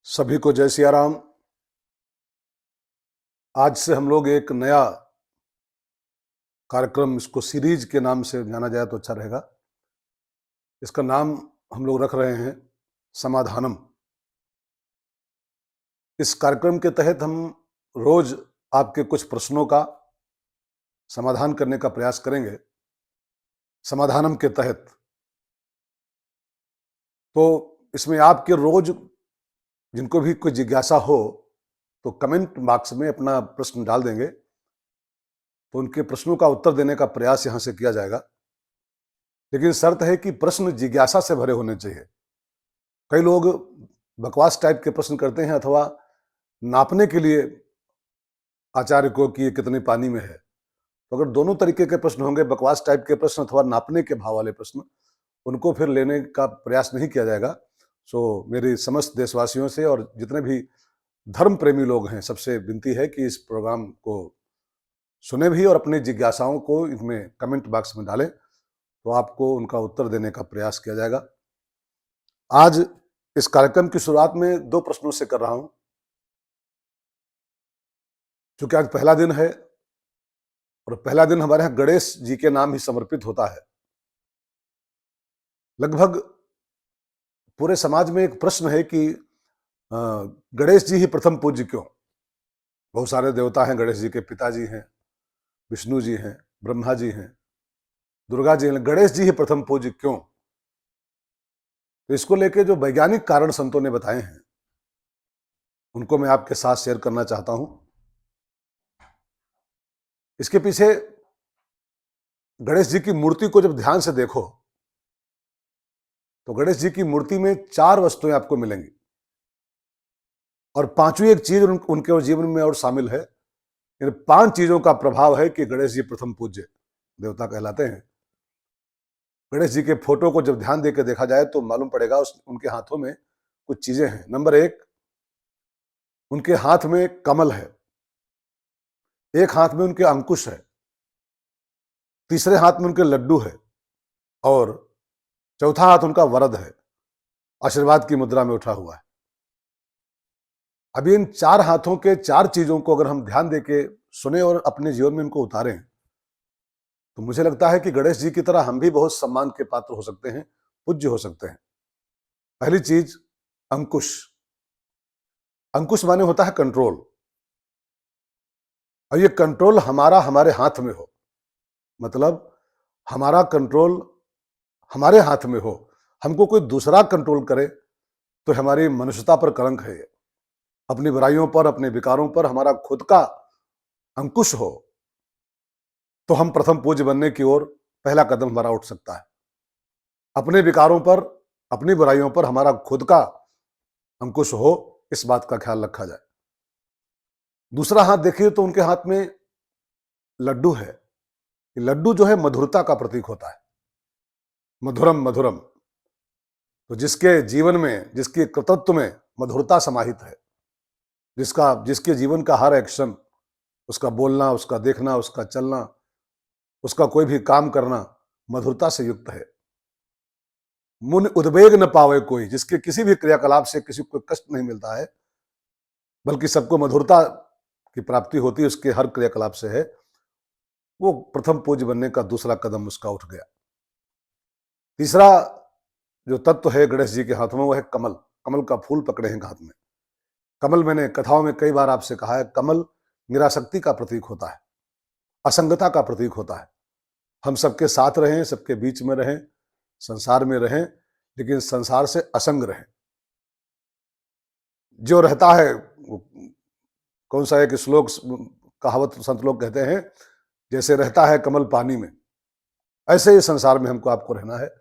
सभी को जय सिया राम। आज से हम लोग एक नया कार्यक्रम, इसको सीरीज के नाम से जाना जाए तो अच्छा रहेगा। इसका नाम हम लोग रख रहे हैं समाधानम। इस कार्यक्रम के तहत हम रोज आपके कुछ प्रश्नों का समाधान करने का प्रयास करेंगे समाधानम के तहत। तो इसमें आपके रोज जिनको भी कोई जिज्ञासा हो तो कमेंट बॉक्स में अपना प्रश्न डाल देंगे, तो उनके प्रश्नों का उत्तर देने का प्रयास यहां से किया जाएगा। लेकिन शर्त है कि प्रश्न जिज्ञासा से भरे होने चाहिए। कई लोग बकवास टाइप के प्रश्न करते हैं अथवा नापने के लिए आचार्य को कि ये कितने पानी में है। तो अगर दोनों तरीके के प्रश्न होंगे, बकवास टाइप के प्रश्न अथवा नापने के भाव वाले प्रश्न, उनको फिर लेने का प्रयास नहीं किया जाएगा। सो मेरी समस्त देशवासियों से और जितने भी धर्म प्रेमी लोग हैं, सबसे विनती है कि इस प्रोग्राम को सुने भी और अपनी जिज्ञासाओं को इसमें कमेंट बॉक्स में डालें, तो आपको उनका उत्तर देने का प्रयास किया जाएगा। आज इस कार्यक्रम की शुरुआत में दो प्रश्नों से कर रहा हूं। चूंकि आज पहला दिन है और पहला दिन हमारे यहां गणेश जी के नाम ही समर्पित होता है। लगभग पूरे समाज में एक प्रश्न है कि गणेश जी ही प्रथम पूज्य क्यों? बहुत सारे देवता हैं, गणेश जी के पिताजी हैं, विष्णु जी हैं, ब्रह्मा जी हैं, दुर्गा जी हैं, गणेश जी ही प्रथम पूज्य क्यों? तो इसको लेके जो वैज्ञानिक कारण संतों ने बताए हैं, उनको मैं आपके साथ शेयर करना चाहता हूं। इसके पीछे गणेश जी की मूर्ति को जब ध्यान से देखो तो गणेश जी की मूर्ति में 4 वस्तुएं आपको मिलेंगी और पांचवी एक चीज उनके जीवन में और शामिल है। इन 5 चीजों का प्रभाव है कि गणेश जी प्रथम पूज्य देवता कहलाते हैं। गणेश जी के फोटो को जब ध्यान देकर देखा जाए तो मालूम पड़ेगा उनके हाथों में कुछ चीजें हैं। नंबर 1, उनके हाथ में कमल है, एक हाथ में उनके अंकुश है, तीसरे हाथ में उनके लड्डू है और चौथा हाथ उनका वरद है, आशीर्वाद की मुद्रा में उठा हुआ है। अभी इन 4 हाथों के 4 चीजों को अगर हम ध्यान देके सुने और अपने जीवन में इनको उतारें तो मुझे लगता है कि गणेश जी की तरह हम भी बहुत सम्मान के पात्र हो सकते हैं, पूज्य हो सकते हैं। पहली चीज, अंकुश। अंकुश माने होता है कंट्रोल, और ये कंट्रोल हमारे हाथ में हो, मतलब हमारा कंट्रोल हमारे हाथ में हो। हमको कोई दूसरा कंट्रोल करे तो हमारी मनुष्यता पर कलंक है। अपनी बुराइयों पर, अपने विकारों पर हमारा खुद का अंकुश हो तो हम प्रथम पूज्य बनने की ओर पहला कदम हमारा उठ सकता है। अपने विकारों पर, अपनी बुराइयों पर हमारा खुद का अंकुश हो, इस बात का ख्याल रखा जाए। दूसरा हाथ देखिए तो उनके हाथ में लड्डू है। लड्डू जो है मधुरता का प्रतीक होता है। मधुरम मधुरम, तो जिसके जीवन में, जिसके कृतत्व में मधुरता समाहित है, जिसके जीवन का हर एक्शन, उसका बोलना, उसका देखना, उसका चलना, उसका कोई भी काम करना मधुरता से युक्त है। मुन उद्वेग न पावे कोई, जिसके किसी भी क्रियाकलाप से किसी को कष्ट नहीं मिलता है, बल्कि सबको मधुरता की प्राप्ति होती है, उसके हर क्रियाकलाप से है, वो प्रथम पूज्य बनने का दूसरा कदम उसका उठ गया। तीसरा जो तत्व है गणेश जी के हाथों में, वो है कमल। कमल का फूल पकड़े हैं हाथ में। कमल, मैंने कथाओं में कई बार आपसे कहा है, कमल निरासक्ति का प्रतीक होता है, असंगता का प्रतीक होता है। हम सबके साथ रहें, सबके बीच में रहें, संसार में रहें, लेकिन संसार से असंग रहें। जो रहता है, कौन सा एक श्लोक, कहावत संत लोग कहते हैं, जैसे रहता है कमल पानी में, ऐसे ही संसार में हमको आपको रहना है।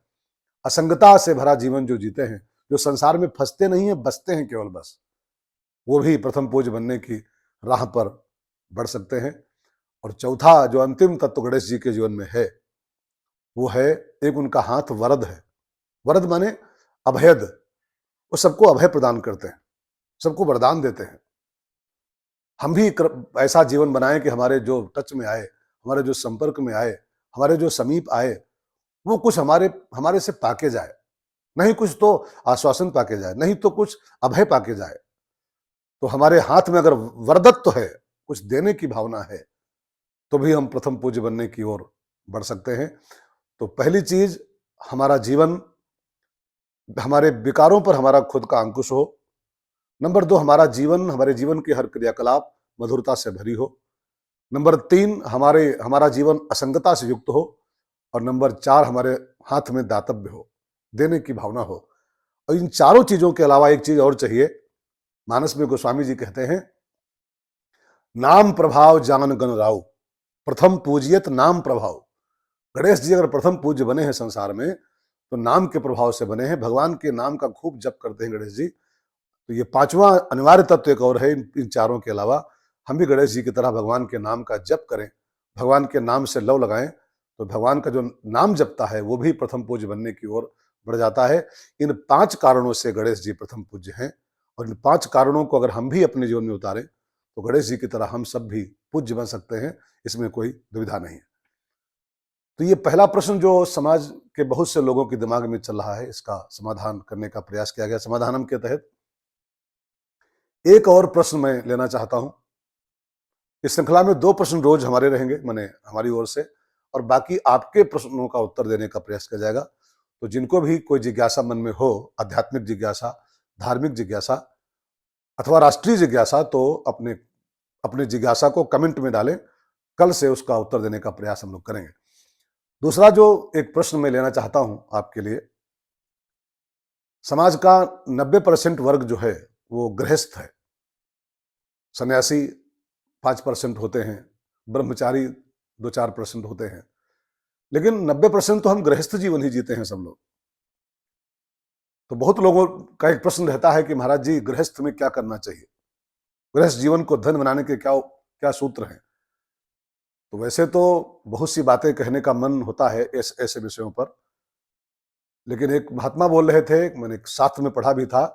असंगता से भरा जीवन जो जीते हैं, जो संसार में फंसते नहीं है, बसते हैं केवल, बस वो भी प्रथम पूज्य बनने की राह पर बढ़ सकते हैं। और चौथा जो अंतिम तत्व गणेश जी के जीवन में है, वो है एक उनका हाथ वरद है। वरद माने अभयद। वो सबको अभय प्रदान करते हैं, सबको वरदान देते हैं। हम भी ऐसा जीवन बनाएं कि हमारे जो टच में आए, हमारे जो संपर्क में आए, हमारे जो समीप आए, वो कुछ हमारे से पाके जाए। नहीं कुछ तो आश्वासन पाके जाए, नहीं तो कुछ अभय पाके जाए। तो हमारे हाथ में अगर वरदत्व है, कुछ देने की भावना है, तो भी हम प्रथम पूज्य बनने की ओर बढ़ सकते हैं। तो पहली चीज, हमारा जीवन, हमारे विकारों पर हमारा खुद का अंकुश हो। नंबर 2, हमारा जीवन, हमारे जीवन के हर क्रियाकलाप मधुरता से भरी हो। नंबर 3, हमारा जीवन असंगता से युक्त हो। और नंबर 4, हमारे हाथ में दातव्य हो, देने की भावना हो। और इन चारों चीजों के अलावा एक चीज और चाहिए। मानस में गोस्वामी जी कहते हैं, नाम प्रभाव जान गण राव, प्रथम पूजियत नाम प्रभाव। गणेश जी अगर प्रथम पूज्य बने हैं संसार में, तो नाम के प्रभाव से बने हैं। भगवान के नाम का खूब जप करते हैं गणेश जी। तो ये पांचवा अनिवार्य तत्व एक और है इन चारों के अलावा। हम भी गणेश जी की तरह भगवान के नाम का जप करें, भगवान के नाम से लव लगाएं, तो भगवान का जो नाम जपता है वो भी प्रथम पूज्य बनने की ओर बढ़ जाता है। इन 5 कारणों से गणेश जी प्रथम पूज्य हैं। और इन 5 कारणों को अगर हम भी अपने जीवन में उतारें, तो गणेश जी की तरह हम सब भी पूज्य बन सकते हैं, इसमें कोई दुविधा नहीं है। तो ये पहला प्रश्न जो समाज के बहुत से लोगों के दिमाग में चल रहा है, इसका समाधान करने का प्रयास किया गया। समाधानम के तहत एक और प्रश्न मैं लेना चाहता हूं। इस श्रृंखला में 2 प्रश्न रोज हमारे रहेंगे, माने हमारी ओर से, और बाकी आपके प्रश्नों का उत्तर देने का प्रयास किया जाएगा। तो जिनको भी कोई जिज्ञासा मन में हो, आध्यात्मिक जिज्ञासा, धार्मिक जिज्ञासा अथवा राष्ट्रीय जिज्ञासा, तो अपने अपने जिज्ञासा को कमेंट में डालें। कल से उसका उत्तर देने का प्रयास हम लोग करेंगे। दूसरा जो एक प्रश्न मैं लेना चाहता हूं आपके लिए, समाज का 90% वर्ग जो है वो गृहस्थ है। सन्यासी 5% होते हैं, ब्रह्मचारी 2-4% होते हैं, लेकिन 90% तो हम गृहस्थ जीवन ही जीते हैं सब लोग। तो बहुत लोगों का एक प्रश्न रहता है कि महाराज जी, गृहस्थ में क्या करना चाहिए, गृहस्थ जीवन को धन बनाने के क्या क्या सूत्र हैं। तो वैसे तो बहुत सी बातें कहने का मन होता है ऐसे विषयों पर, लेकिन एक महात्मा बोल रहे थे, मैंने एक शास्त्र में पढ़ा भी था,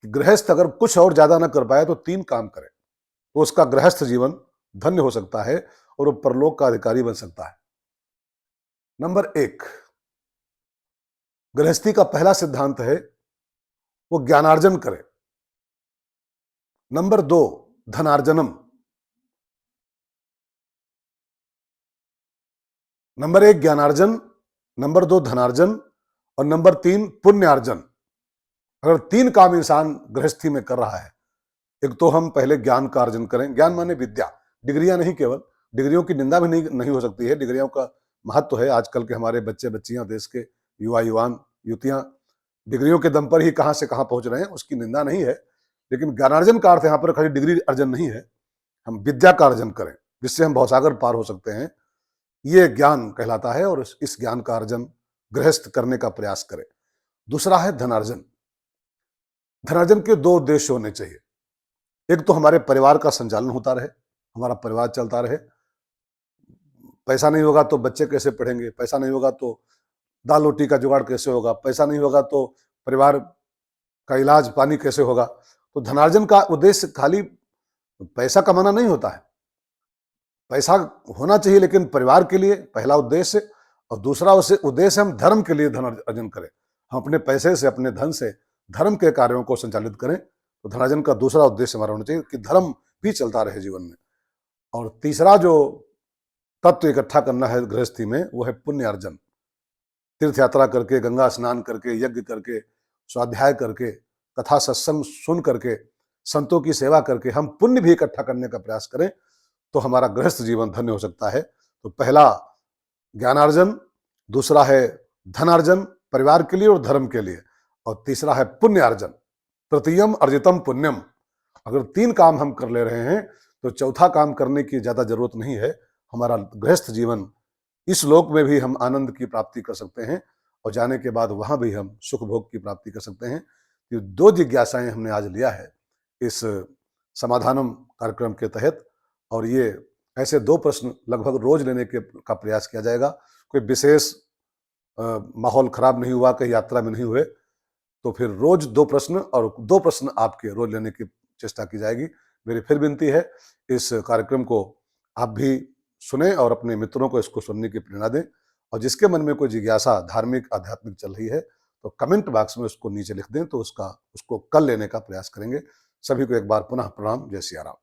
कि गृहस्थ अगर कुछ और ज्यादा ना कर पाए तो 3 काम करे, तो उसका गृहस्थ जीवन धन्य हो सकता है और वो परलोक का अधिकारी बन सकता है। नंबर 1, गृहस्थी का पहला सिद्धांत है वो ज्ञानार्जन करे। नंबर 2, धनार्जनम। नंबर 1 ज्ञानार्जन, नंबर 2 धनार्जन, और नंबर 3 पुण्यार्जन। अगर 3 काम इंसान गृहस्थी में कर रहा है, एक तो हम पहले ज्ञान का अर्जन करें। ज्ञान माने विद्या, डिग्रियां नहीं केवल, डिग्रियों की निंदा भी नहीं हो सकती है, डिग्रियों का महत्व है। आजकल के हमारे बच्चे बच्चियां, देश के युवा युवान युवतियां डिग्रियों के दम पर ही कहां से कहां पहुंच रहे हैं, उसकी निंदा नहीं है। लेकिन ज्ञानार्जन का अर्थ यहाँ पर खाली डिग्री अर्जन नहीं है, हम विद्या का अर्जन करें जिससे हम भवसागर पार हो सकते हैं, ये ज्ञान कहलाता है। और इस ज्ञान का अर्जन गृहस्थ करने का प्रयास करें। दूसरा है धनार्जन। धनार्जन के 2 उद्देश्य होने चाहिए। एक तो हमारे परिवार का संचालन होता रहे, हमारा परिवार चलता रहे। पैसा नहीं होगा तो बच्चे कैसे पढ़ेंगे, पैसा नहीं होगा तो दाल रोटी का जुगाड़ कैसे होगा, पैसा नहीं होगा तो परिवार का इलाज पानी कैसे होगा। तो धनार्जन का उद्देश्य खाली पैसा कमाना नहीं होता है, पैसा होना चाहिए लेकिन परिवार के लिए पहला उद्देश्य, और दूसरा उद्देश्य हम धर्म के लिए धन अर्जन करें। हम अपने पैसे से, अपने धन से धर्म के कार्यों को संचालित करें। तो धनार्जन का दूसरा उद्देश्य हमारा होना चाहिए कि धर्म भी चलता रहे जीवन में। और तीसरा जो तत्व इकट्ठा करना है गृहस्थी में, वो है पुण्य अर्जन। तीर्थ यात्रा करके, गंगा स्नान करके, यज्ञ करके, स्वाध्याय करके, कथा सत्संग सुन करके, संतों की सेवा करके हम पुण्य भी इकट्ठा करने का प्रयास करें, तो हमारा गृहस्थ जीवन धन्य हो सकता है। तो पहला ज्ञानार्जन, दूसरा है धनार्जन परिवार के लिए और धर्म के लिए, और तीसरा है पुण्यार्जन, तृतीयम अर्जितम पुण्यम। अगर 3 काम हम कर ले रहे हैं तो चौथा काम करने की ज्यादा जरूरत नहीं है। हमारा गृहस्थ जीवन, इस लोक में भी हम आनंद की प्राप्ति कर सकते हैं और जाने के बाद वहां भी हम सुख भोग की प्राप्ति कर सकते हैं। ये 2 जिज्ञासाएं हमने आज लिया है इस समाधानम कार्यक्रम के तहत, और ये ऐसे 2 प्रश्न लगभग रोज लेने का प्रयास किया जाएगा। कोई विशेष माहौल खराब नहीं हुआ, कहीं यात्रा में नहीं हुए, तो फिर रोज 2 प्रश्न, और 2 प्रश्न आपके रोज लेने की चेष्टा की जाएगी। मेरी फिर विनती है, इस कार्यक्रम को आप भी सुने और अपने मित्रों को इसको सुनने की प्रेरणा दें। और जिसके मन में कोई जिज्ञासा धार्मिक आध्यात्मिक चल रही है, तो कमेंट बॉक्स में उसको नीचे लिख दें, तो उसको कल लेने का प्रयास करेंगे। सभी को एक बार पुनः प्रणाम। जय सिया राम।